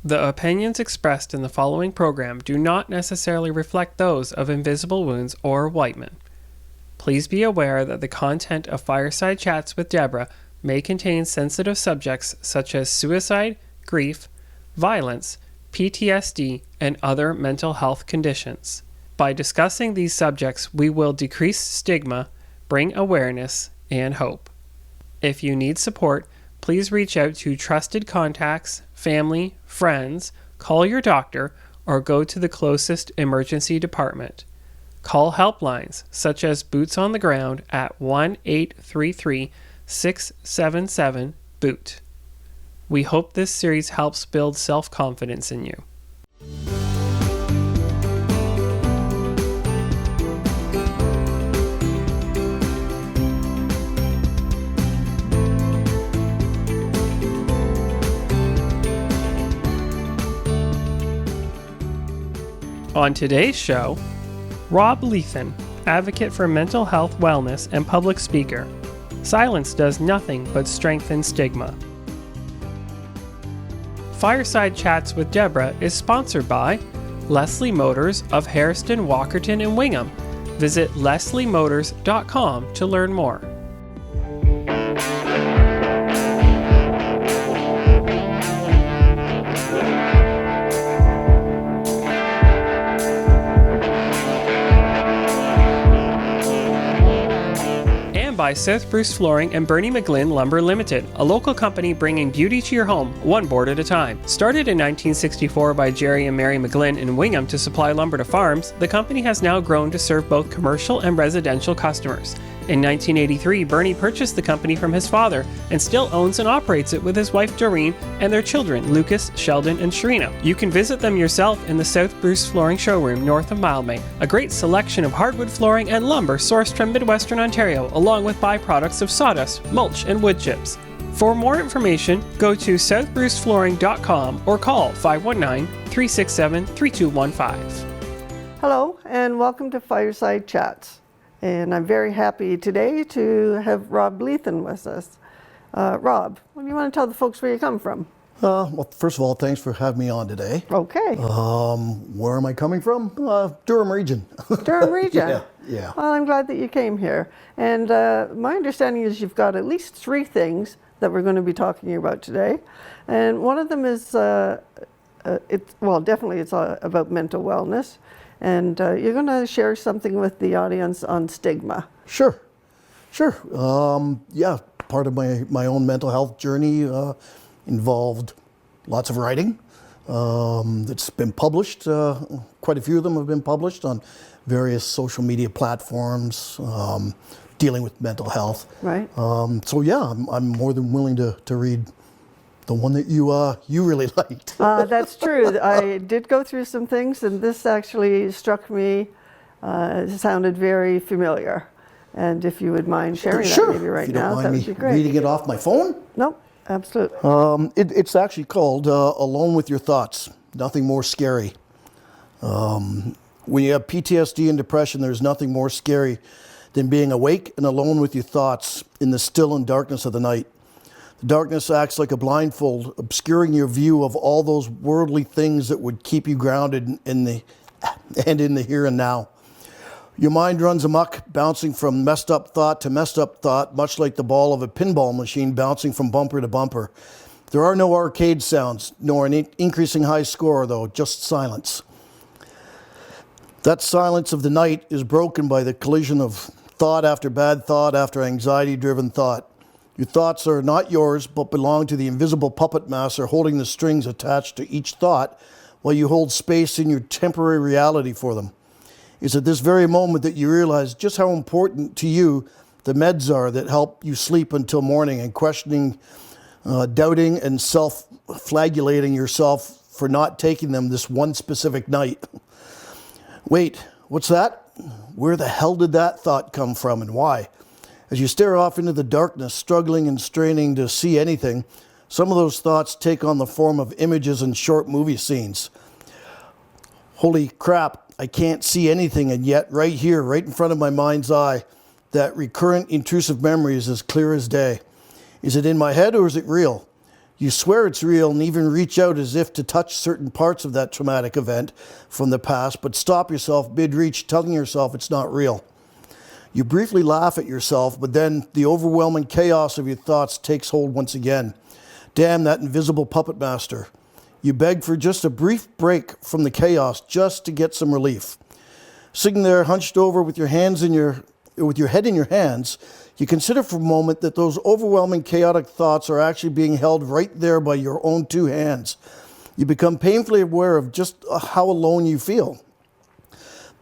The opinions expressed in the following program do not necessarily reflect those of Invisible Wounds or Wightman. Please be aware that the content of Fireside Chats with Deborah may contain sensitive subjects such as suicide, grief, violence, PTSD, and other mental health conditions. By discussing these subjects, we will decrease stigma, bring awareness, and hope. If you need support, please reach out to trusted contacts, family, friends, call your doctor, or go to the closest emergency department. Call helplines such as Boots on the Ground at 1-833-677-BOOT. We hope this series helps build self-confidence in you. On today's show, Rob Leathen, advocate for mental health wellness and public speaker. Silence does nothing but strengthen stigma. Fireside Chats with Deborah is sponsored by Leslie Motors of Hairston, Walkerton, and Wingham. Visit lesliemotors.com to learn more. By South Bruce Flooring and Bernie McGlynn Lumber Limited, a local company bringing beauty to your home, one board at a time. Started in 1964 by Jerry and Mary McGlynn in Wingham to supply lumber to farms, the company has now grown to serve both commercial and residential customers. In 1983, Bernie purchased the company from his father and still owns and operates it with his wife Doreen and their children Lucas, Sheldon, and Sharina. You can visit them yourself in the South Bruce Flooring showroom north of Mildmay. A great selection of hardwood flooring and lumber sourced from Midwestern Ontario, along with byproducts of sawdust, mulch, and wood chips. For more information, go to southbruceflooring.com or call 519-367-3215. Hello, and welcome to Fireside Chats. And I'm very happy today to have Rob Leathen with us. Rob, what do you want to tell the folks where you come from? Well, first of all, thanks for having me on today. Okay. Where am I coming from? Durham region. Durham region? Yeah. Well, I'm glad that you came here. And my understanding is you've got at least three things that we're going to be talking about today. And one of them is, definitely it's about mental wellness. And you're going to share something with the audience on stigma. Sure. Part of my own mental health journey involved lots of writing. It's been published. Quite a few of them have been published on various social media platforms dealing with mental health. Right. I'm more than willing to read the one that you really liked. That's true. I did go through some things, and this actually struck me. It sounded very familiar. And if you would mind sharing that maybe right now, that would be great. Reading it off my phone? Nope, absolutely. It's actually called Alone with Your Thoughts. Nothing more scary. When you have PTSD and depression, there's nothing more scary than being awake and alone with your thoughts in the still and darkness of the night. The darkness acts like a blindfold, obscuring your view of all those worldly things that would keep you grounded in the here and now. Your mind runs amok, bouncing from messed up thought to messed up thought, much like the ball of a pinball machine bouncing from bumper to bumper. There are no arcade sounds, nor an increasing high score, though, just silence. That silence of the night is broken by the collision of thought after bad thought after anxiety-driven thought. Your thoughts are not yours, but belong to the invisible puppet master holding the strings attached to each thought while you hold space in your temporary reality for them. It's at this very moment that you realize just how important to you the meds are that help you sleep until morning, and questioning, doubting, and self-flagellating yourself for not taking them this one specific night. Wait, what's that? Where the hell did that thought come from, and why? As you stare off into the darkness, struggling and straining to see anything, some of those thoughts take on the form of images and short movie scenes. Holy crap, I can't see anything, and yet right here, right in front of my mind's eye, that recurrent intrusive memory is as clear as day. Is it in my head or is it real? You swear it's real and even reach out as if to touch certain parts of that traumatic event from the past, but stop yourself mid-reach, telling yourself it's not real. You briefly laugh at yourself, but then the overwhelming chaos of your thoughts takes hold once again. Damn that invisible puppet master. You beg for just a brief break from the chaos just to get some relief. Sitting there hunched over with your head in your hands, you consider for a moment that those overwhelming chaotic thoughts are actually being held right there by your own two hands. You become painfully aware of just how alone you feel.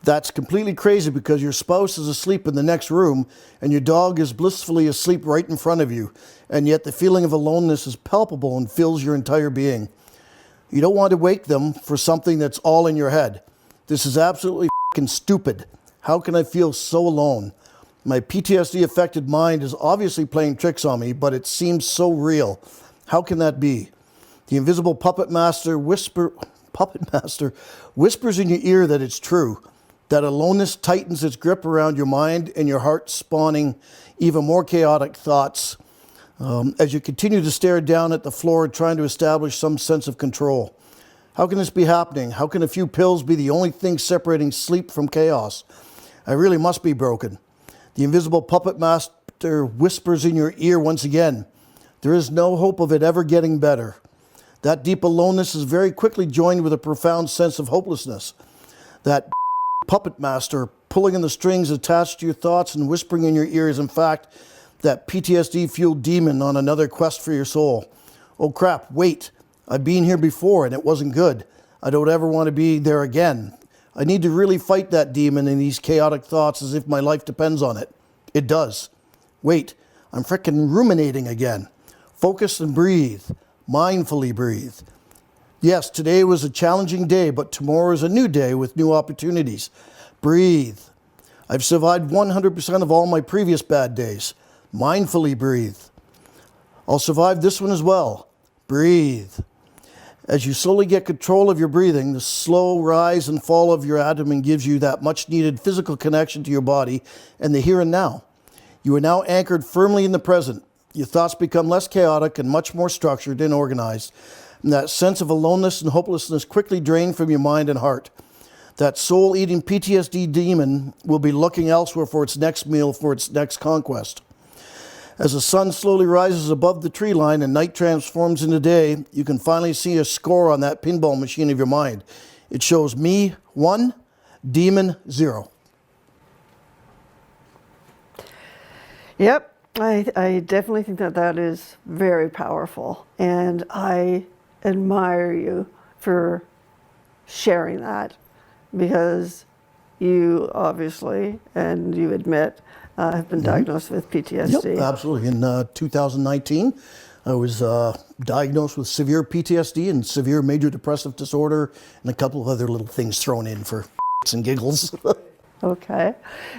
That's completely crazy because your spouse is asleep in the next room and your dog is blissfully asleep right in front of you, and yet the feeling of aloneness is palpable and fills your entire being. You don't want to wake them for something that's all in your head. This is absolutely f***ing stupid. How can I feel so alone? My PTSD-affected mind is obviously playing tricks on me, but it seems so real. How can that be? The invisible puppet master whispers in your ear that it's true, that aloneness tightens its grip around your mind and your heart, spawning even more chaotic thoughts as you continue to stare down at the floor, trying to establish some sense of control. How can this be happening? How can a few pills be the only thing separating sleep from chaos? I really must be broken. The invisible puppet master whispers in your ear once again. There is no hope of it ever getting better. That deep aloneness is very quickly joined with a profound sense of hopelessness. That puppet master pulling in the strings attached to your thoughts and whispering in your ear is in fact that PTSD-fueled demon on another quest for your soul. Oh crap, wait. I've been here before and it wasn't good. I don't ever want to be there again. I need to really fight that demon in these chaotic thoughts as if my life depends on it. It does. Wait, I'm frickin' ruminating again. Focus and breathe. Mindfully breathe. Yes, today was a challenging day, but tomorrow is a new day with new opportunities. Breathe. I've survived 100% of all my previous bad days. Mindfully breathe. I'll survive this one as well. Breathe. As you slowly get control of your breathing, the slow rise and fall of your abdomen gives you that much needed physical connection to your body and the here and now. You are now anchored firmly in the present. Your thoughts become less chaotic and much more structured and organized. And that sense of aloneness and hopelessness quickly drain from your mind and heart. That soul-eating PTSD demon will be looking elsewhere for its next meal, for its next conquest. As the sun slowly rises above the tree line and night transforms into day, you can finally see a score on that pinball machine of your mind. It shows me 1, demon 0. Yep, I definitely think that is very powerful. And I admire you for sharing that, because you obviously, and you admit, have been diagnosed with PTSD. Yep, absolutely. In 2019, I was diagnosed with severe PTSD and severe major depressive disorder and a couple of other little things thrown in for and giggles. Okay.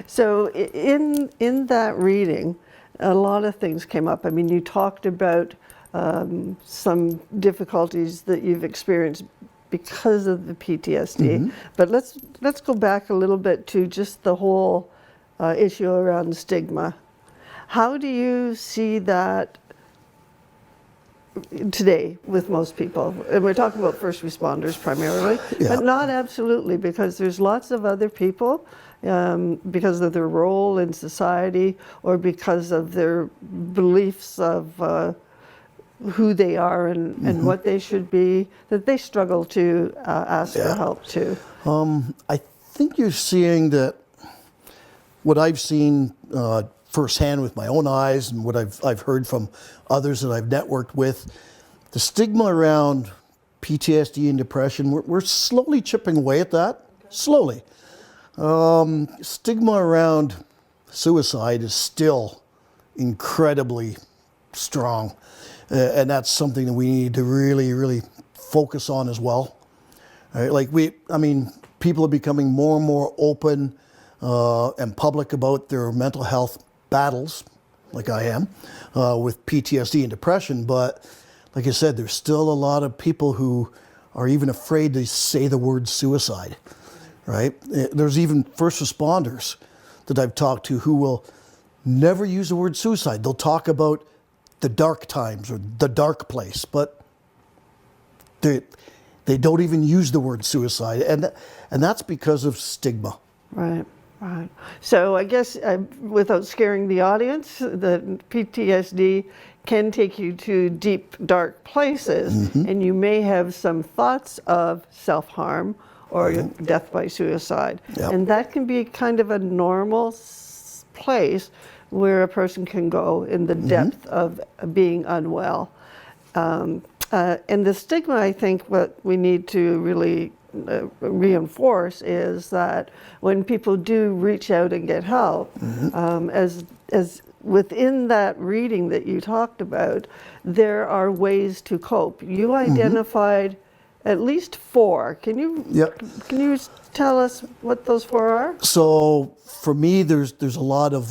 So in that reading, a lot of things came up. I mean, you talked about some difficulties that you've experienced because of the PTSD. But let's go back a little bit to just the whole issue around stigma. How do you see that today with most people? And we're talking about first responders primarily, but not absolutely, because there's lots of other people, because of their role in society or because of their beliefs of who they are and what they should be, that they struggle to ask for help too. I think you're seeing that what I've seen firsthand with my own eyes and what I've heard from others that I've networked with, the stigma around PTSD and depression, we're slowly chipping away at that, slowly. Stigma around suicide is still incredibly strong, and that's something that we need to really, really focus on as well. Right? People are becoming more and more open and public about their mental health battles, like I am, with PTSD and depression. But like I said, there's still a lot of people who are even afraid to say the word suicide, right? There's even first responders that I've talked to who will never use the word suicide. They'll talk about the dark times or the dark place, but they don't even use the word suicide, and that's because of stigma. Right, right. So I guess without scaring the audience, the PTSD can take you to deep, dark places, and you may have some thoughts of self-harm or death by suicide. Yep. And that can be kind of a normal place where a person can go in the depth of being unwell. And the stigma, I think, what we need to really reinforce is that when people do reach out and get help, as within that reading that you talked about, there are ways to cope. You identified at least 4. Can you tell us what those 4 are? So for me, there's a lot of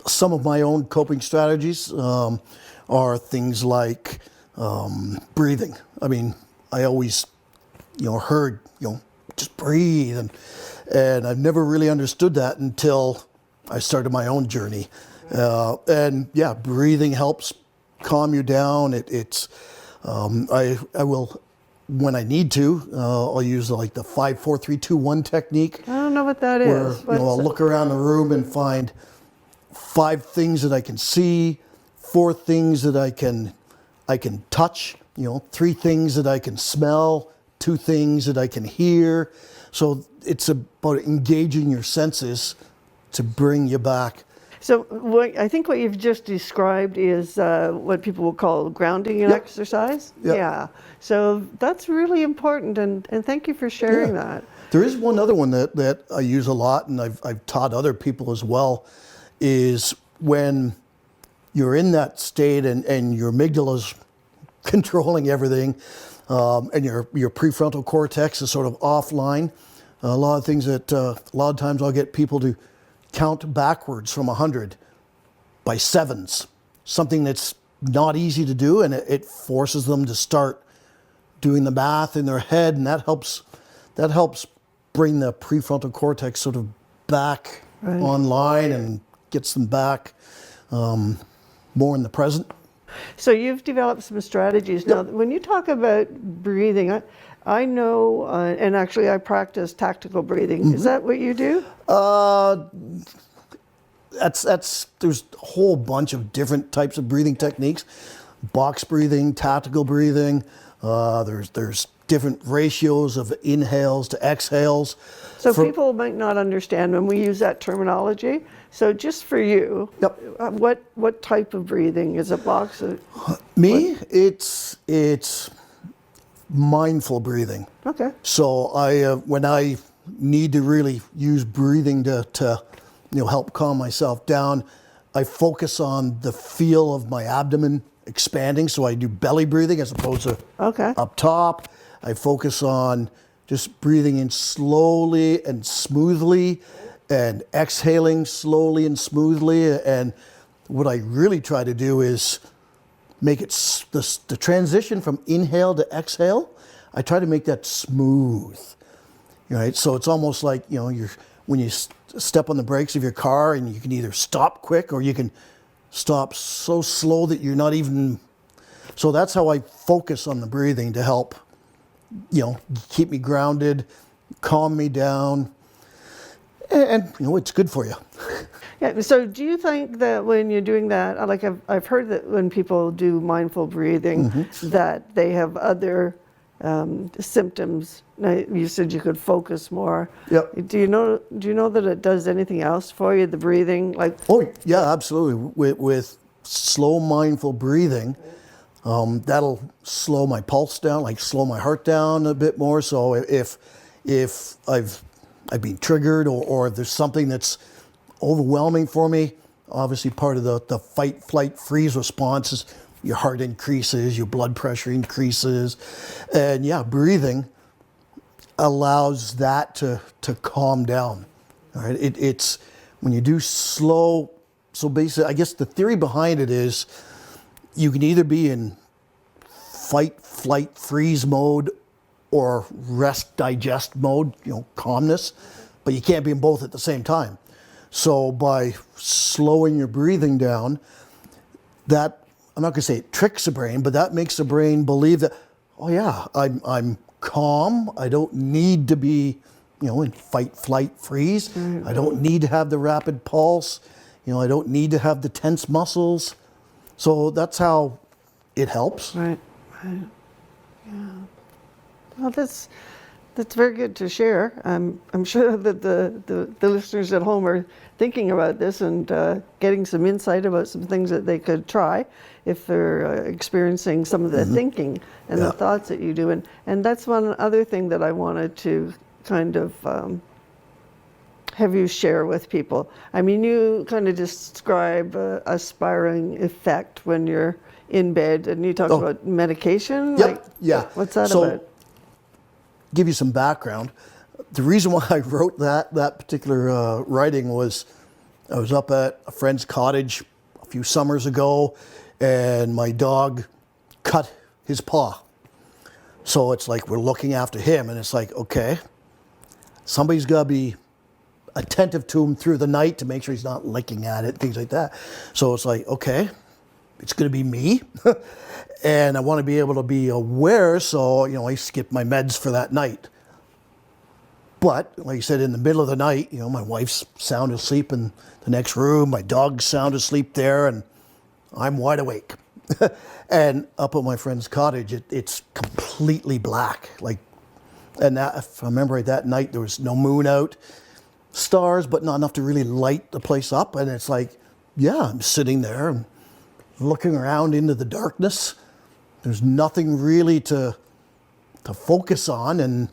some of my own coping strategies are things like breathing. I mean, I always, heard, just breathe, and I've never really understood that until I started my own journey. And yeah, breathing helps calm you down. I will, when I need to, I'll use like the 5, 4, 3, 2, 1 technique. I don't know what that where, is. I'll look around the room and find 5 things that I can see, 4 things that I can touch, 3 things that I can smell, 2 things that I can hear. So it's about engaging your senses to bring you back. So I think what you've just described is what people will call grounding exercise. Yep. Yeah. So that's really important, and thank you for sharing that. There is one other one that I use a lot, and I've taught other people as well, is when you're in that state and your amygdala's controlling everything, and your prefrontal cortex is sort of offline. A lot of things that a lot of times I'll get people to count backwards from 100 by 7s, something that's not easy to do, and it forces them to start doing the math in their head, and that helps bring the prefrontal cortex sort of back online and gets them back more in the present. So you've developed some strategies. Now, when you talk about breathing, I know, and actually I practice tactical breathing. Is that what you do? There's a whole bunch of different types of breathing techniques. Box breathing, tactical breathing. There's different ratios of inhales to exhales. So people might not understand when we use that terminology. So just for you, what type of breathing is it? Box? Me, it's mindful breathing. Okay. So when I need to really use breathing to help calm myself down, I focus on the feel of my abdomen expanding. So I do belly breathing as opposed to up top. I focus on just breathing in slowly and smoothly and exhaling slowly and smoothly. And what I really try to do is make it the transition from inhale to exhale. I try to make that smooth, right? So it's almost like, when you step on the brakes of your car, and you can either stop quick or you can stop so slow that you're not even. So that's how I focus on the breathing to help, keep me grounded, calm me down, and it's good for you. Yeah. So do you think that when you're doing that, like I've heard that when people do mindful breathing, that they have other symptoms? Now, you said you could focus more. Yep. Do you know that it does anything else for you? The breathing, like. Oh yeah, absolutely. With slow mindful breathing, that'll slow my pulse down, like slow my heart down a bit more. So if I've been triggered or there's something that's overwhelming for me, obviously part of the fight, flight, freeze response is your heart increases, your blood pressure increases, and breathing allows that to calm down. All right, it's when you do slow. So basically, I guess the theory behind it is you can either be in fight, flight, freeze mode or rest, digest mode, calmness, but you can't be in both at the same time. So by slowing your breathing down, that, I'm not going to say it tricks the brain, but that makes the brain believe that, oh yeah, I'm calm. I don't need to be, in fight, flight, freeze. Mm-hmm. I don't need to have the rapid pulse. I don't need to have the tense muscles. So that's how it helps. Right. Yeah. Well, that's very good to share. I'm sure that the listeners at home are thinking about this and getting some insight about some things that they could try if they're experiencing some of the thinking and the thoughts that you do. And that's one other thing that I wanted to kind of have you share with people. I mean, you kind of describe a spiraling effect when you're in bed, and you talk about medication. Yep. Yeah. What's that so, about? Give you some background. The reason why I wrote that particular writing was I was up at a friend's cottage a few summers ago, and my dog cut his paw. So it's like we're looking after him, and it's like, okay, somebody's got to be attentive to him through the night to make sure he's not licking at it, things like that. So it's like, okay, it's going to be me. And I want to be able to be aware, so, I skip my meds for that night. But, like you said, in the middle of the night, my wife's sound asleep in the next room, my dog's sound asleep there, and I'm wide awake. And up at my friend's cottage, it's completely black. And that, if I remember right, that night there was no moon out, stars, but not enough to really light the place up. And it's like, yeah, I'm sitting there and looking around into the darkness. There's nothing really to focus on, and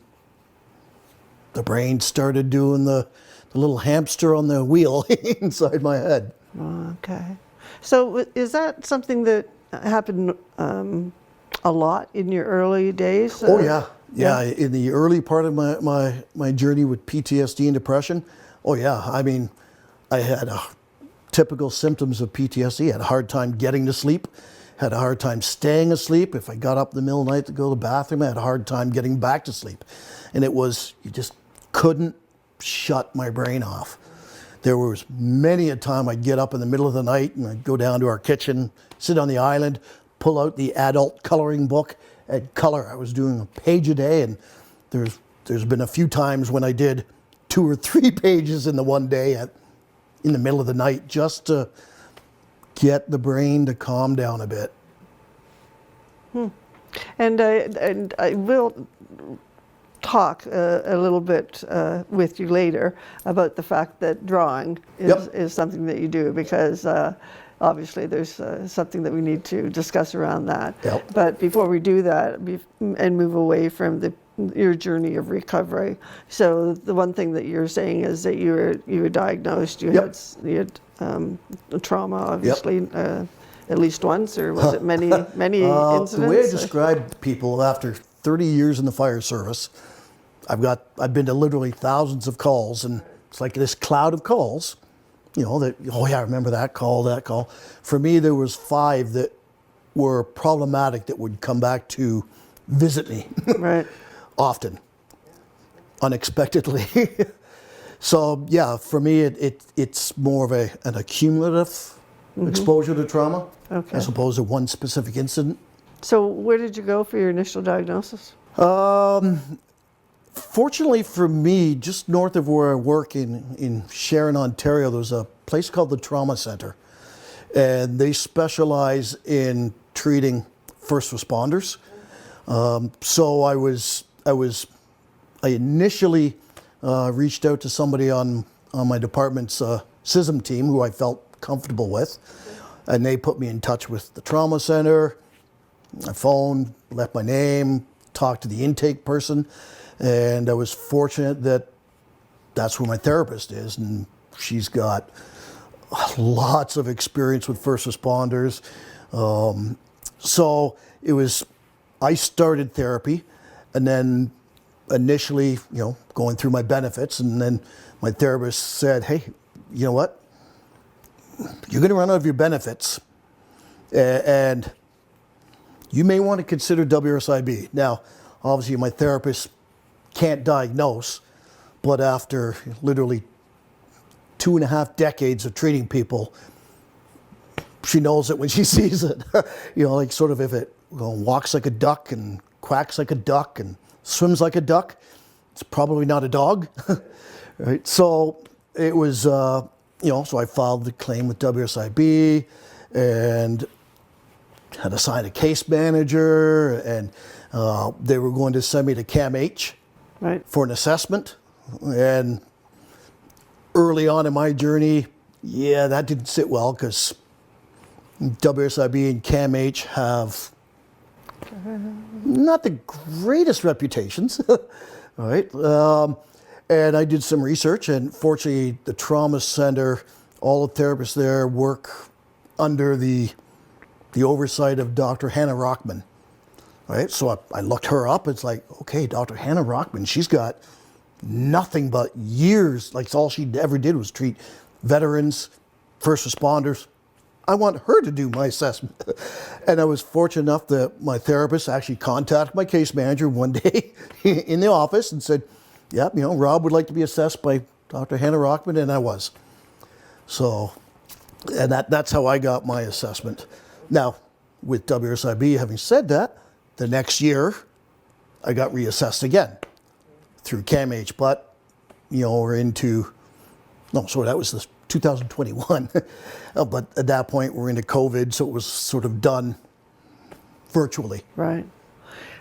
the brain started doing the little hamster on the wheel inside my head. Okay. So is that something that happened a lot in your early days? Oh, yeah. Yeah, in the early part of my journey with PTSD and depression, oh yeah, I mean, I had typical symptoms of PTSD. I had a hard time getting to sleep, had a hard time staying asleep. If I got up in the middle of the night to go to the bathroom, I had a hard time getting back to sleep. And it was, you just couldn't shut my brain off. There was many a time I'd get up in the middle of the night and I'd go down to our kitchen, sit on the island, pull out the adult coloring book and color. I was doing a page a day, and there's been a few times when I did 2 or 3 pages in the one day in the middle of the night, just to get the brain to calm down a bit. And I will talk a little bit with you later about the fact that drawing is something that you do, because obviously there's something that we need to discuss around that. Yep. But before we do that and move away from your journey of recovery, so the one thing that you're saying is that you were diagnosed, you had trauma, obviously, at least once, or was it many incidents? The way I describe people after 30 years in the fire service, I've been to literally thousands of calls, and it's like this cloud of calls, that, oh yeah, I remember that call. For me, there was 5 that were problematic that would come back to visit me. Right. Often, unexpectedly. So yeah, for me, it's more of an accumulative exposure to trauma, as opposed to one specific incident. So where did you go for your initial diagnosis? Fortunately for me, just north of where I work in Sharon, Ontario, there's a place called the Trauma Center, and they specialize in treating first responders. So I initially reached out to somebody on my department's CISM team who I felt comfortable with, and they put me in touch with the trauma center. I phoned, left my name, talked to the intake person, and I was fortunate that that's where my therapist is, and she's got lots of experience with first responders. So I started therapy, and then initially, going through my benefits, and then my therapist said, hey, you know what? You're going to run out of your benefits, and you may want to consider WSIB. Now, obviously, my therapist can't diagnose, but after literally 2.5 decades of treating people, she knows it when she sees it. Like sort of if it walks like a duck and quacks like a duck and swims like a duck, it's probably not a dog. Right? So it was, so I filed the claim with WSIB and had assigned a case manager, and they were going to send me to CAMH for an assessment. And early on in my journey, that didn't sit well because WSIB and CAMH have not the greatest reputations. Right? And I did some research, and fortunately, the trauma center, all the therapists there work under the oversight of Dr. Hannah Rockman. Right? So I looked her up. It's like, okay, Dr. Hannah Rockman, she's got nothing but years. Like, all she ever did was treat veterans, first responders. I want her to do my assessment. And I was fortunate enough that my therapist actually contacted my case manager one day in the office and said, yep, Rob would like to be assessed by Dr. Hannah Rockman, and I was. So, and that's how I got my assessment. Now, with WSIB, having said that, the next year, I got reassessed again through CAMH, but, we're into, that was the 2021. But at that point, we're into COVID, so it was sort of done virtually. Right.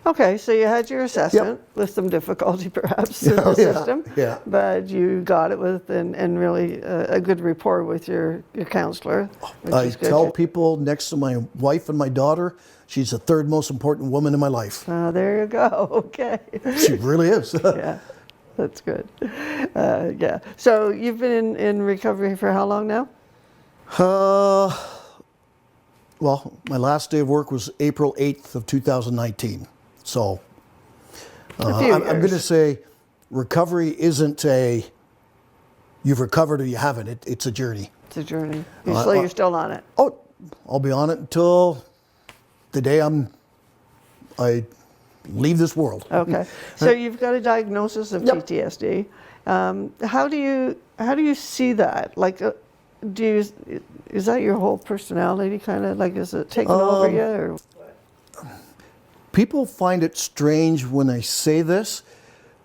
Okay, so you had your assessment with some difficulty perhaps in the system, but you got it with and really a good rapport with your counselor. I tell people next to my wife and my daughter, she's the third most important woman in my life. Oh, there you go. Okay. She really is. Yeah, that's good. So you've been in recovery for how long now? Well, my last day of work was April 8th of 2019. So I'm going to say recovery isn't you've recovered or you haven't. It's a journey. It's a journey. You're still on it. Oh, I'll be on it until the day I leave this world. Okay. So you've got a diagnosis of PTSD. How do you see that? Like, is that your whole personality kind of, like, is it taking over you? Or? People find it strange when I say this,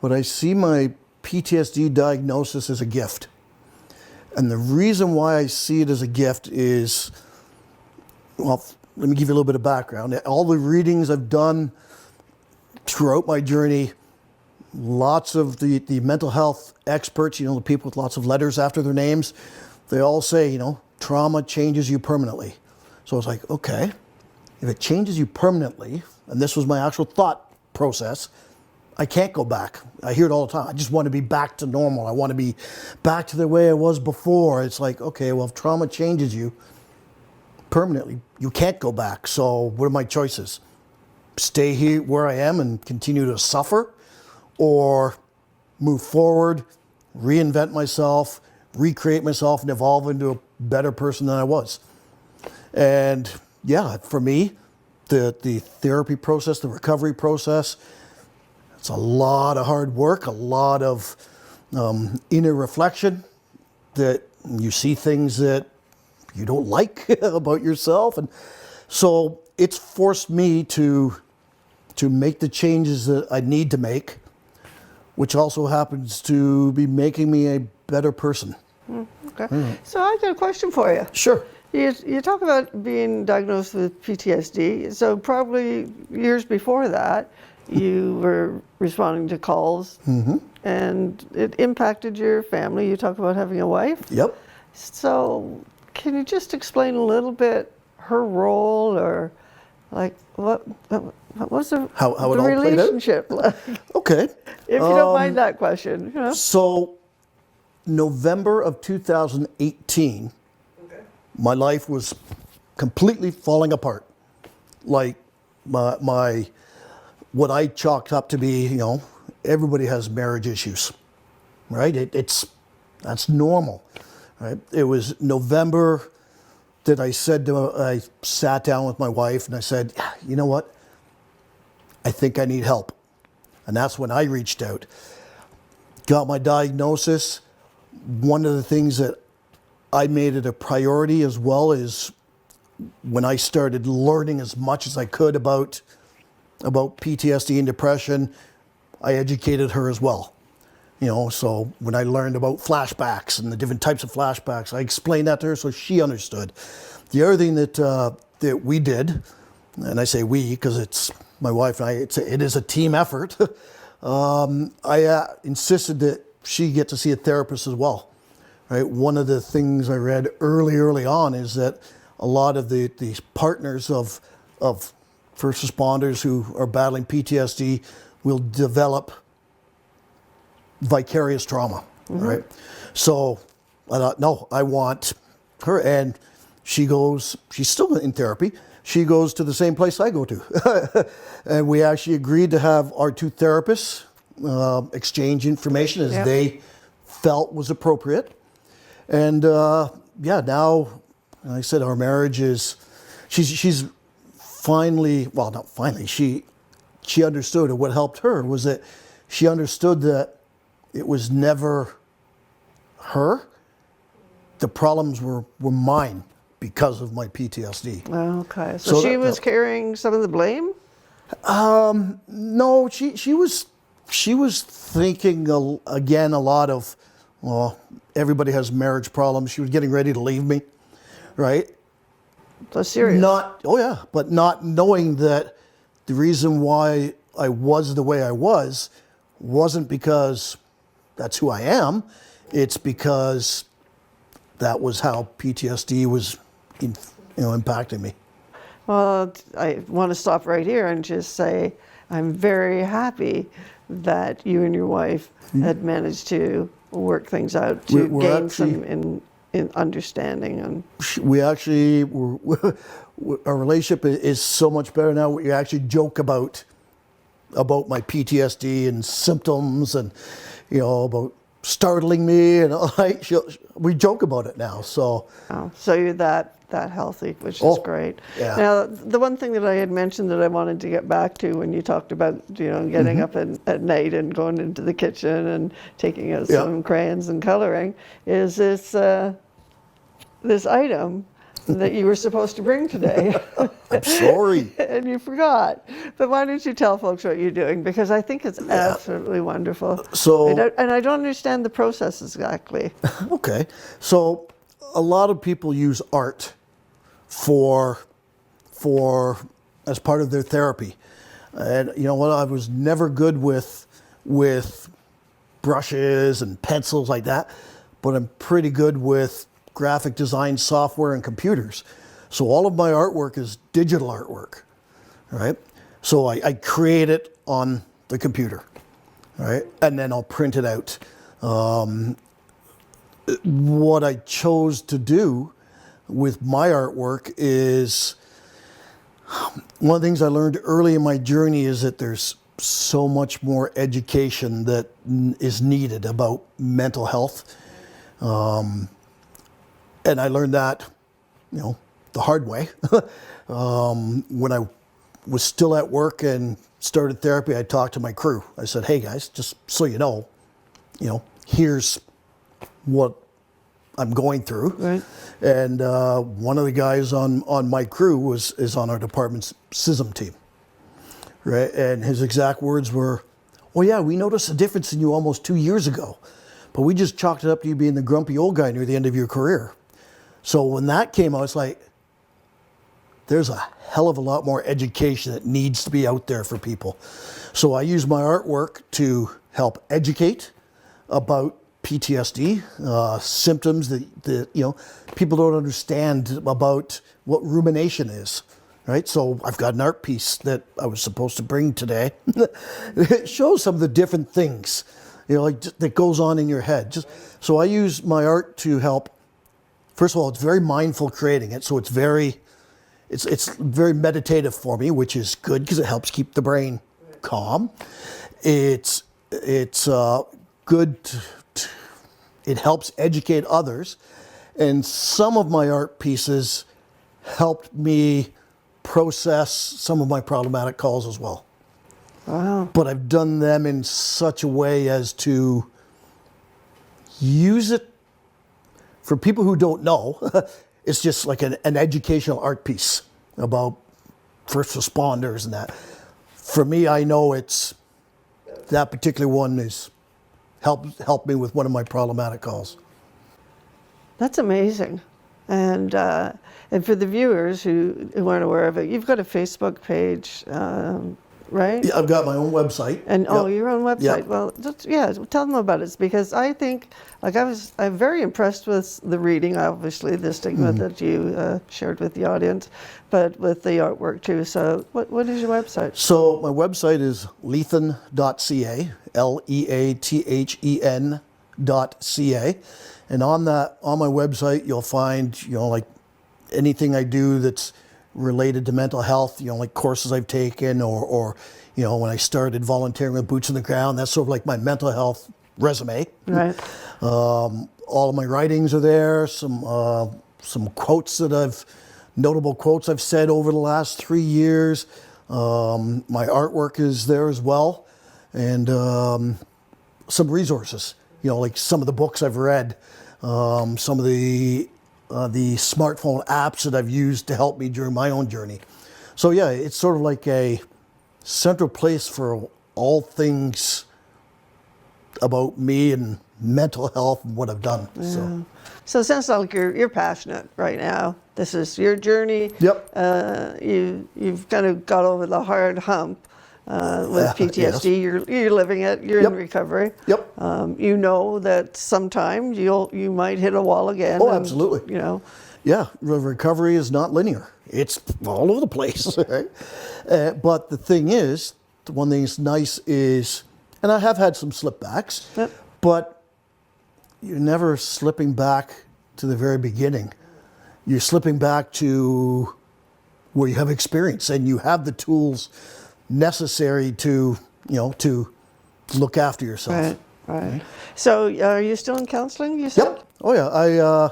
but I see my PTSD diagnosis as a gift. And the reason why I see it as a gift is, well, let me give you a little bit of background. All the readings I've done throughout my journey, lots of the mental health experts, the people with lots of letters after their names, they all say, trauma changes you permanently. So I was like, okay, if it changes you permanently, and this was my actual thought process, I can't go back. I hear it all the time. I just want to be back to normal. I want to be back to the way I was before. It's like, okay, well, if trauma changes you permanently, you can't go back. So what are my choices? Stay here where I am and continue to suffer, or move forward, reinvent myself, recreate myself, and evolve into a better person than I was. And for me, the therapy process, the recovery process, it's a lot of hard work, a lot of inner reflection, that you see things that you don't like about yourself. And so it's forced me to make the changes that I need to make, which also happens to be making me a better person. Okay. So I've got a question for you. Sure. You talk about being diagnosed with PTSD. So probably years before that, you were responding to calls, and it impacted your family. You talk about having a wife. Yep. So can you just explain a little bit her role, or like what was the relationship like? Okay. If you don't mind that question. So November of 2018, my life was completely falling apart. Like my what I chalked up to be, everybody has marriage issues, right? That's normal, right? It was November that I sat down with my wife and I said, you know what? I think I need help. And that's when I reached out. Got my diagnosis. One of the things that I made it a priority as well is when I started learning as much as I could about PTSD and depression, I educated her as well. So when I learned about flashbacks and the different types of flashbacks, I explained that to her so she understood. The other thing that we did, and I say we because it's my wife and I, it is a team effort. I insisted that she get to see a therapist as well. Right. One of the things I read early on is that a lot of the partners of first responders who are battling PTSD will develop vicarious trauma, right? So I thought, no, I want her, and she's still in therapy. She goes to the same place I go to. And we actually agreed to have our two therapists exchange information as they felt was appropriate. And now, like I said, our marriage is, she's finally, well, not finally, she understood, and what helped her was that she understood that it was never her. The problems were mine because of my PTSD. Okay, so she was carrying some of the blame? No, she was thinking again a lot of, well, everybody has marriage problems. She was getting ready to leave me, right? So serious. But not knowing that the reason why I was the way I wasn't because that's who I am. It's because that was how PTSD was, impacting me. Well, I want to stop right here and just say I'm very happy that you and your wife had managed to work things out to gain some in understanding. And we actually, our relationship is so much better now. We actually joke about my PTSD and symptoms and, about startling me and we joke about it now. So, so you're that healthy, which is great. Yeah. Now, the one thing that I had mentioned that I wanted to get back to when you talked about, getting up at night and going into the kitchen and taking out some crayons and coloring is this item that you were supposed to bring today. I'm sorry. And you forgot. But why don't you tell folks what you're doing? Because I think it's absolutely wonderful. So, and I don't understand the process exactly. Okay. So a lot of people use art for as part of their therapy. And you know what? I was never good with brushes and pencils like that, but I'm pretty good with graphic design software and computers. So all of my artwork is digital artwork, right? So I create it on the computer, right? And then I'll print it out. What I chose to do with my artwork is, one of the things I learned early in my journey is that there's so much more education that is needed about mental health. And I learned that, the hard way. When I was still at work and started therapy, I talked to my crew. I said, hey guys, just so you know, here's what I'm going through. Right. And one of the guys on my crew is on our department's SISM team. Right. And his exact words were, well, yeah, we noticed a difference in you almost 2 years ago, but we just chalked it up to you being the grumpy old guy near the end of your career. So when that came, I was like, there's a hell of a lot more education that needs to be out there for people. So I use my artwork to help educate about PTSD, symptoms that people don't understand about what rumination is, right? So I've got an art piece that I was supposed to bring today. It shows some of the different things, that goes on in your head. So I use my art to help. First of all, it's very mindful creating it, so it's very meditative for me, which is good because it helps keep the brain calm. It's good. It helps educate others, and some of my art pieces helped me process some of my problematic calls as well. Wow! But I've done them in such a way as to use it. For people who don't know, it's just like an educational art piece about first responders and that. For me, I know it's that particular one is helped me with one of my problematic calls. That's amazing. And for the viewers who aren't aware of it, you've got a Facebook page, right? Yeah, I've got my own website. And Yep. your own website. Yep. Well, tell them about it, because I think, like, I'm very impressed with the reading, obviously, the Stigma that you shared with the audience, but with the artwork too. So, what is your website? So my website is leathen.ca, LEATHEN.ca, and on my website you'll find like anything I do that's related to mental health, like courses I've taken, or when I started volunteering with Boots on the Ground. That's sort of like my mental health resume. Right. All of my writings are there. Some quotes notable quotes I've said over the last 3 years. My artwork is there as well, and some resources. Like some of the books I've read, some of the smartphone apps that I've used to help me during my own journey. So yeah, it's sort of like a central place for all things about me and mental health and what I've done. Yeah. So it sounds like you're passionate right now. This is your journey. Yep. You've kind of got over the hard hump with PTSD. Yes. You're living it. You're Yep. in recovery. Yep. You know that sometime you might hit a wall again. Oh, and, absolutely. Yeah, recovery is not linear. It's all over the place. Right? But the thing is, the one thing that's nice is, and I have had some slip backs, Yep. but you're never slipping back to the very beginning. You're slipping back to where you have experience and you have the tools necessary to look after yourself. Right. So are you still in counseling, you said? Yep. Oh yeah.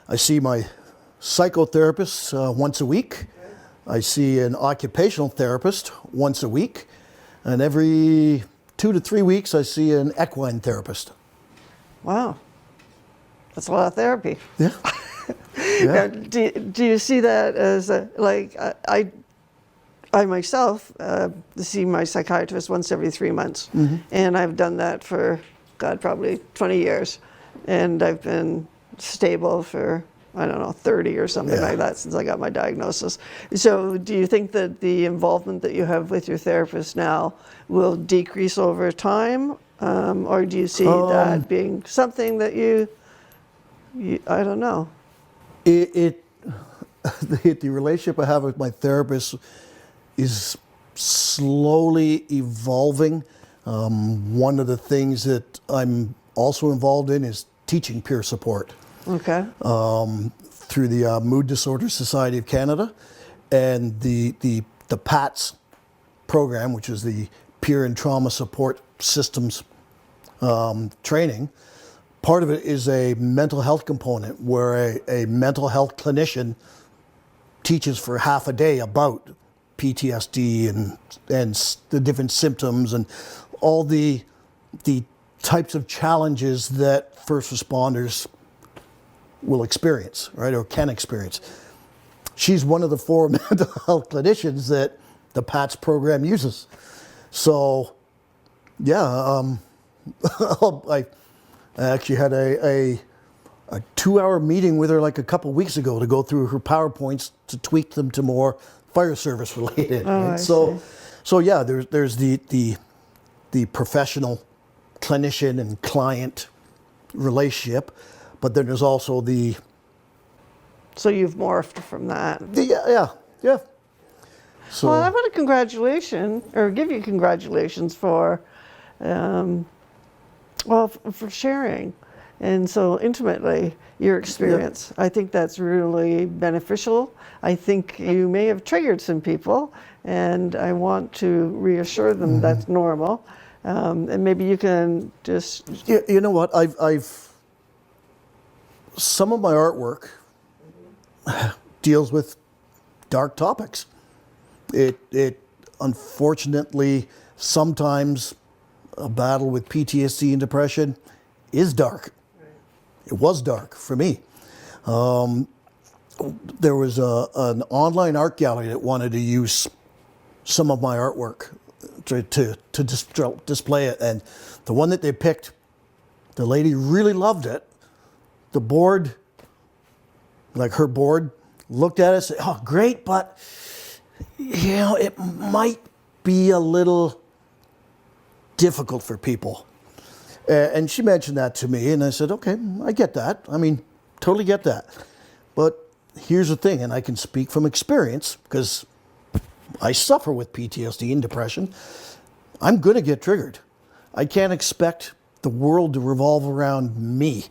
I see my psychotherapist once a week. I see an occupational therapist once a week, and every 2 to 3 weeks I see an equine therapist. Wow. That's a lot of therapy. Yeah. Now, do you see that as I myself see my psychiatrist once every 3 months, and I've done that for probably 20 years, and I've been stable for 30 or something like that since I got my diagnosis. So do you think that the involvement that you have with your therapist now will decrease over time, or do you see that being something that you I don't know? The relationship I have with my therapist is slowly evolving. One of the things that I'm also involved in is teaching peer support. Okay. Through the Mood Disorder Society of Canada and the PATS program, which is the Peer and Trauma Support Systems training. Part of it is a mental health component where a mental health clinician teaches for half a day about PTSD and the different symptoms and all the types of challenges that first responders will experience, right, or can experience. She's one of the 4 mental health clinicians that the PATS program uses. So, yeah, I actually had a 2-hour meeting with her like a couple weeks ago to go through her PowerPoints to tweak them to more fire service related. Oh, Right? I So see. yeah, there's the professional clinician and client relationship, but then there's also So you've morphed from that. yeah. So Well, I want to give you congratulations for, for sharing, and so intimately your experience. I think that's really beneficial. I think you may have triggered some people, and I want to reassure them that's normal. And maybe you can just. you know what? I've some of my artwork deals with dark topics. It unfortunately sometimes a battle with PTSD and depression is dark. It was dark for me. there was an online art gallery that wanted to use some of my artwork to display it. And the one that they picked, the lady really loved it. The board, like her board, looked at it and said, oh, great, but, you know, it might be a little difficult for people. And she mentioned that to me, and I said, okay, I get that. I mean, totally get that. But here's the thing, and I can speak from experience, because I suffer with PTSD and depression. I'm going to get triggered. I can't expect the world to revolve around me.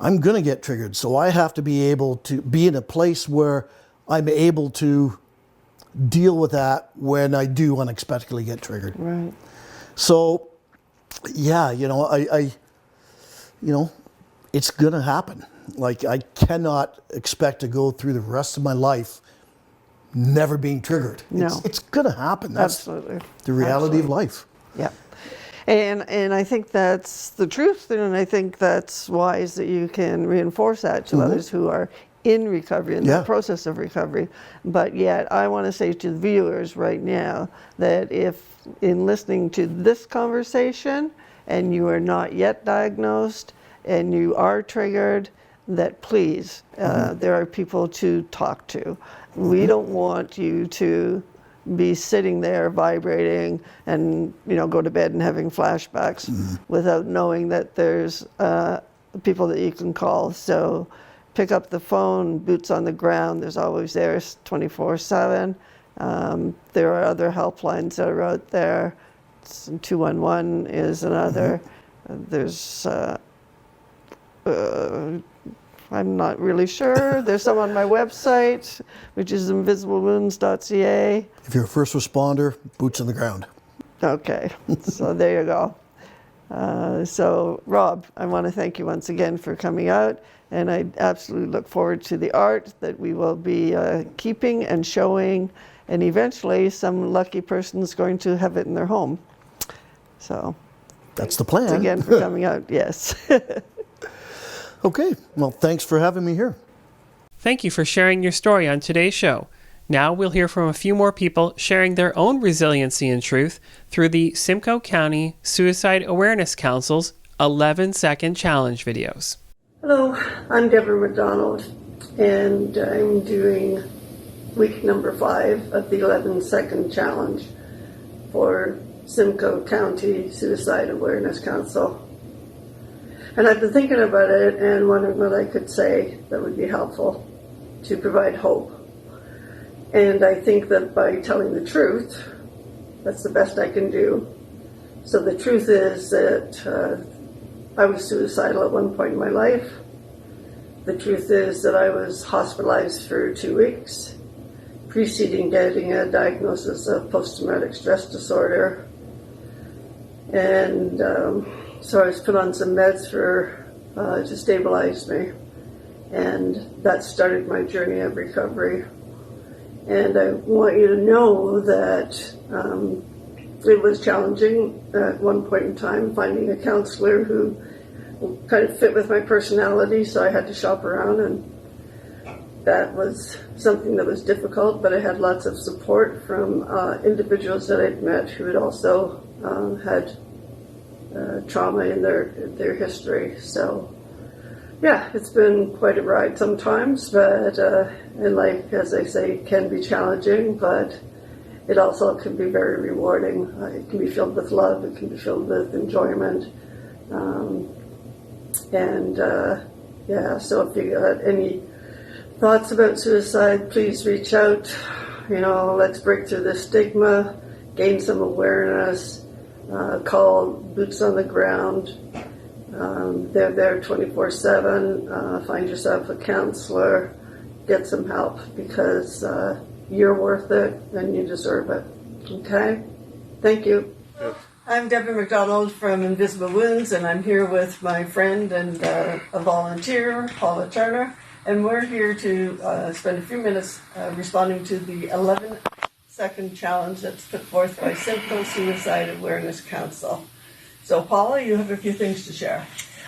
I'm going to get triggered, so I have to be able to be in a place where I'm able to deal with that when I do unexpectedly get triggered. Right. So, yeah, you know, it's going to happen. Like, I cannot expect to go through the rest of my life never being triggered. No. It's going to happen. That's Absolutely. the reality Absolutely. of life. Yeah. And I think that's the truth, and I think that's wise that you can reinforce that to others who are in recovery, in the process of recovery. But yet, I want to say to the viewers right now that if in listening to this conversation and you are not yet diagnosed and you are triggered, that please, there are people to talk to. We don't want you to be sitting there vibrating and, you know, go to bed and having flashbacks without knowing that there's people that you can call. So pick up the phone, boots on the ground. There's always there 24/7. There are other helplines that are out there. 211 is another. There's I'm not really sure. There's some on my website, which is invisiblewounds.ca. If you're a first responder, boots on the ground. Okay, so there you go. So Rob, I want to thank you once again for coming out, and I absolutely look forward to the art that we will be keeping and showing, and eventually some lucky person's going to have it in their home. So that's the plan. Thanks again for coming out. Yes. Okay, well, thanks for having me here. Thank you for sharing your story on today's show. Now we'll hear from a few more people sharing their own resiliency and truth through the Simcoe County Suicide Awareness Council's 11-second challenge videos. Hello, I'm Deborah MacDonald, and I'm doing week number 5 of the 11-second challenge for Simcoe County Suicide Awareness Council. And I've been thinking about it and wondering what I could say that would be helpful to provide hope. And I think that by telling the truth, that's the best I can do. So the truth is that I was suicidal at one point in my life. The truth is that I was hospitalized for 2 weeks, preceding getting a diagnosis of post-traumatic stress disorder. And so I was put on some meds to stabilize me, and that started my journey of recovery. And I want you to know that it was challenging at one point in time finding a counselor who kind of fit with my personality, so I had to shop around, and that was something that was difficult, but I had lots of support from individuals that I'd met who had also had trauma in their history. So yeah, it's been quite a ride sometimes, but and life, as I say, can be challenging, but it also can be very rewarding. It can be filled with love, it can be filled with enjoyment, yeah, so if you got any thoughts about suicide, please reach out. You know, let's break through the stigma, gain some awareness. Call Boots on the Ground. They're there 24/7. Find yourself a counselor. Get some help, because you're worth it and you deserve it. Okay? Thank you. I'm Deborah MacDonald from Invisible Wounds, and I'm here with my friend and a volunteer, Paula Turner, and we're here to spend a few minutes responding to the 11-second challenge that's put forth by Simcoe Suicide Awareness Council. So Paula, you have a few things to share.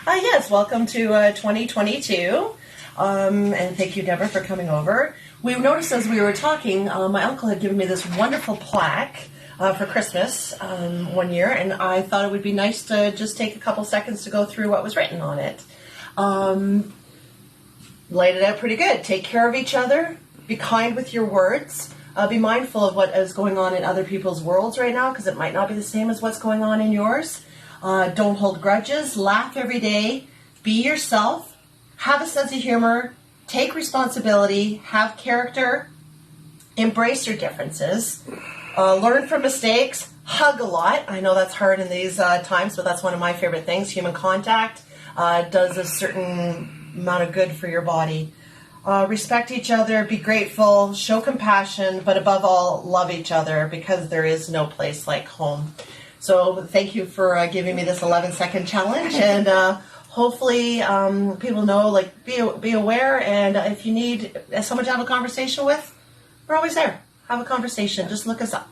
Yes, welcome to 2022. And thank you, Deborah, for coming over. We noticed as we were talking, my uncle had given me this wonderful plaque for Christmas one year, and I thought it would be nice to just take a couple seconds to go through what was written on it. Laid it out pretty good. Take care of each other. Be kind with your words. Be mindful of what is going on in other people's worlds right now, because it might not be the same as what's going on in yours. Don't hold grudges. Laugh every day. Be yourself. Have a sense of humor. Take responsibility. Have character. Embrace your differences. Learn from mistakes. Hug a lot. I know that's hard in these times, but that's one of my favorite things. Human contact does a certain amount of good for your body. Respect each other, be grateful, show compassion, but above all, love each other, because there is no place like home. So thank you for giving me this 11-second challenge, and hopefully people know, like, be aware, and if you need someone to have a conversation with, we're always there. Have a conversation. Just look us up.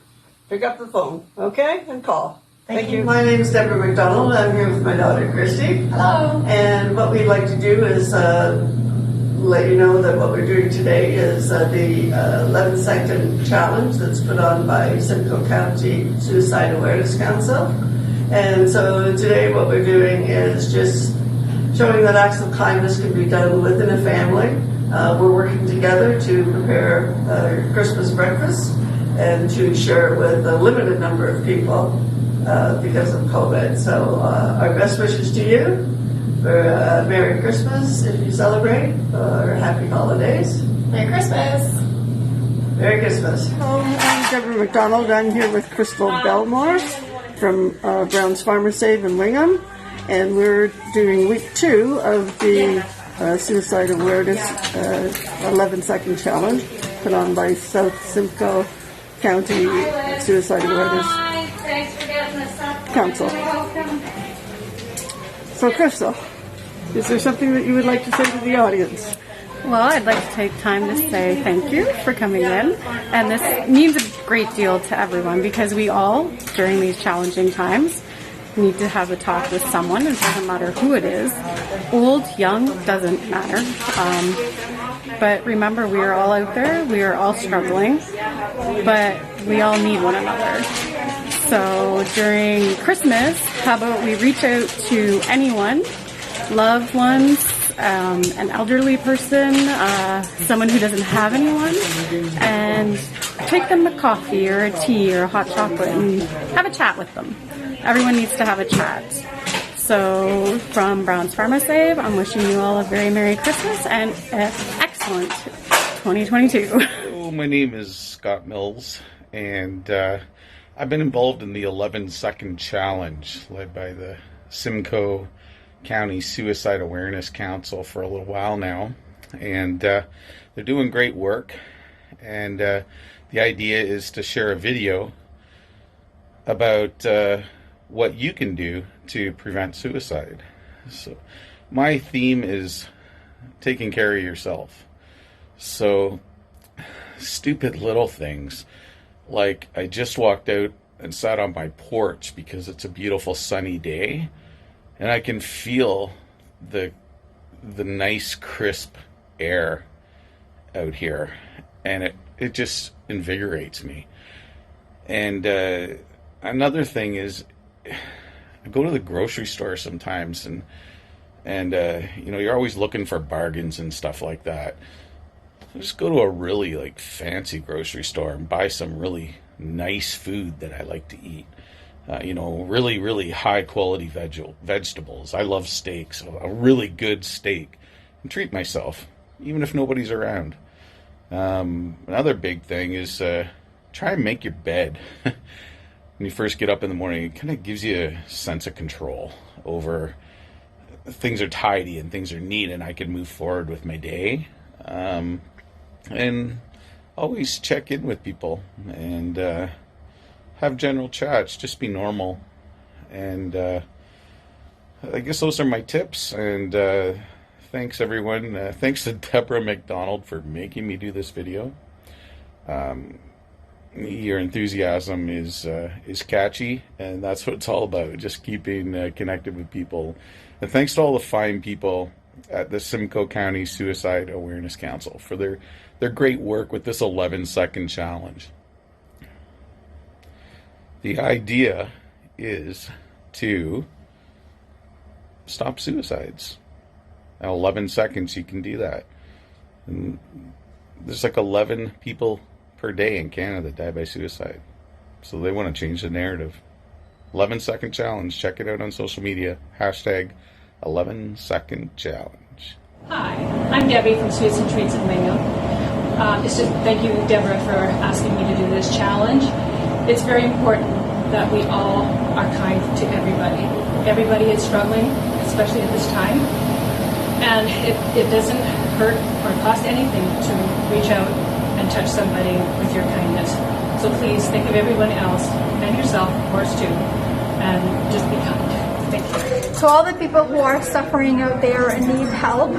Pick up the phone, okay, and call. Thank you. My name is Deborah MacDonald. I'm here with my daughter, Christy. Hello. And what we'd like to do is let you know that what we're doing today is the 11-second challenge that's put on by Simcoe County Suicide Awareness Council. And so today what we're doing is just showing that acts of kindness can be done within a family. We're working together to prepare Christmas breakfast and to share it with a limited number of people because of COVID. So our best wishes to you. For Merry Christmas if you celebrate, or Happy Holidays. Merry Christmas. Merry Christmas. Hello, I'm Deborah MacDonald. I'm here with Crystal Belmore from Brown's Farmer Save in Wingham, and we're doing week 2 of the Suicide Awareness 11-second challenge put on by South Simcoe County Suicide Awareness Council. So, Crystal, is there something that you would like to say to the audience? Well, I'd like to take time to say thank you for coming in. And this means a great deal to everyone, because we all, during these challenging times, need to have a talk with someone. It doesn't matter who it is. Old, young, doesn't matter. But remember, we are all out there. We are all struggling. But we all need one another. So during Christmas, how about we reach out to anyone, loved ones, an elderly person, someone who doesn't have anyone, and take them a coffee or a tea or a hot chocolate and have a chat with them. Everyone needs to have a chat. So from Brown's Farmer Save, I'm wishing you all a very Merry Christmas and an excellent 2022. Hello, my name is Scott Mills, and I've been involved in the 11-second challenge led by the Simcoe County Suicide Awareness Council for a little while now, and they're doing great work. And the idea is to share a video about what you can do to prevent suicide. So my theme is taking care of yourself. So stupid little things, like I just walked out and sat on my porch because it's a beautiful sunny day, and I can feel the nice crisp air out here, and it just invigorates me. And another thing is, I go to the grocery store sometimes, and you know, you're always looking for bargains and stuff like that. Just go to a really like fancy grocery store and buy some really nice food that I like to eat. You know, really, really high quality vegetables. I love steaks, a really good steak, and treat myself, even if nobody's around. Another big thing is try and make your bed. When you first get up in the morning, it kind of gives you a sense of control over things are tidy and things are neat, and I can move forward with my day. And always check in with people and have general chats. Just be normal. And I guess those are my tips. And thanks, everyone. Thanks to Deborah MacDonald for making me do this video. Your enthusiasm is catchy, and that's what it's all about, just keeping connected with people. And thanks to all the fine people at the Simcoe County Suicide Awareness Council for their great work with this 11-second challenge. The idea is to stop suicides. In 11 seconds, you can do that. And there's like 11 people per day in Canada that die by suicide. So they want to change the narrative. 11-second challenge. Check it out on social media. Hashtag 11-second challenge. Hi, I'm Debbie from Suicide Treats in Mingo. Thank you, Deborah, for asking me to do this challenge. It's very important that we all are kind to everybody. Everybody is struggling, especially at this time. And it doesn't hurt or cost anything to reach out and touch somebody with your kindness. So please think of everyone else and yourself, of course, too, and just be kind. Thank you. To all the people who are suffering out there and need help,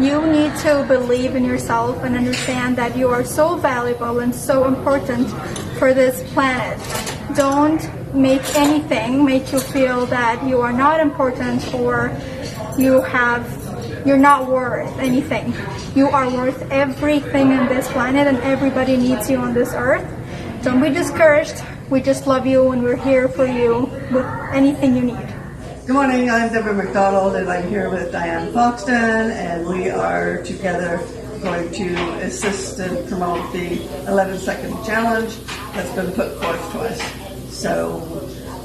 you need to believe in yourself and understand that you are so valuable and so important for this planet. Don't make anything make you feel that you are not important or you're not worth anything. You are worth everything on this planet, and everybody needs you on this earth. Don't be discouraged. We just love you and we're here for you with anything you need. Good morning, I'm Deborah MacDonald and I'm here with Diane Foxton, and we are together going to assist and promote the 11-second challenge that's been put forth to us. So,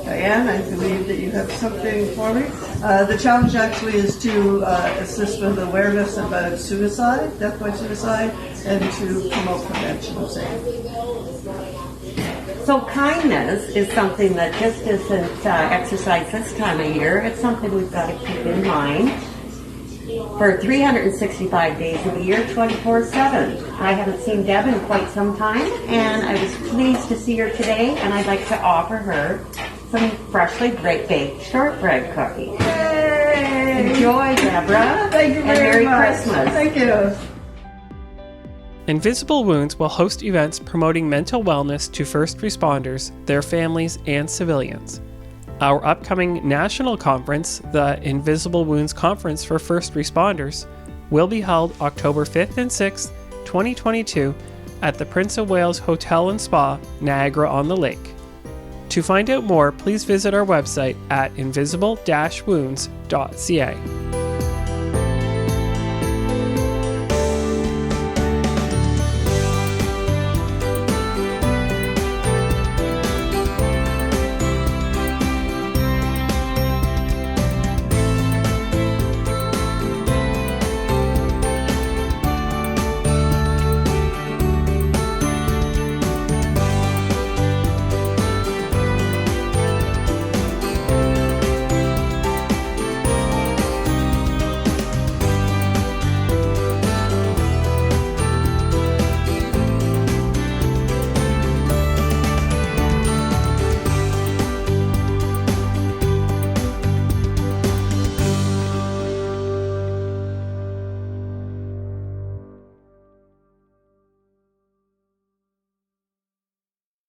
Diane, I believe that you have something for me. The challenge actually is to assist with awareness about suicide, death by suicide, and to promote prevention of same. So kindness is something that just isn't exercised this time of year. It's something we've got to keep in mind for 365 days of the year, 24/7. I haven't seen Deb in quite some time, and I was pleased to see her today, and I'd like to offer her some freshly baked shortbread cookies. Yay! Enjoy, Deborah. Thank you very much. Merry Christmas. Thank you. Invisible Wounds will host events promoting mental wellness to first responders, their families, and civilians. Our upcoming national conference, the Invisible Wounds Conference for First Responders, will be held October 5th and 6th, 2022 at the Prince of Wales Hotel and Spa, Niagara-on-the-Lake. To find out more, please visit our website at invisible-wounds.ca.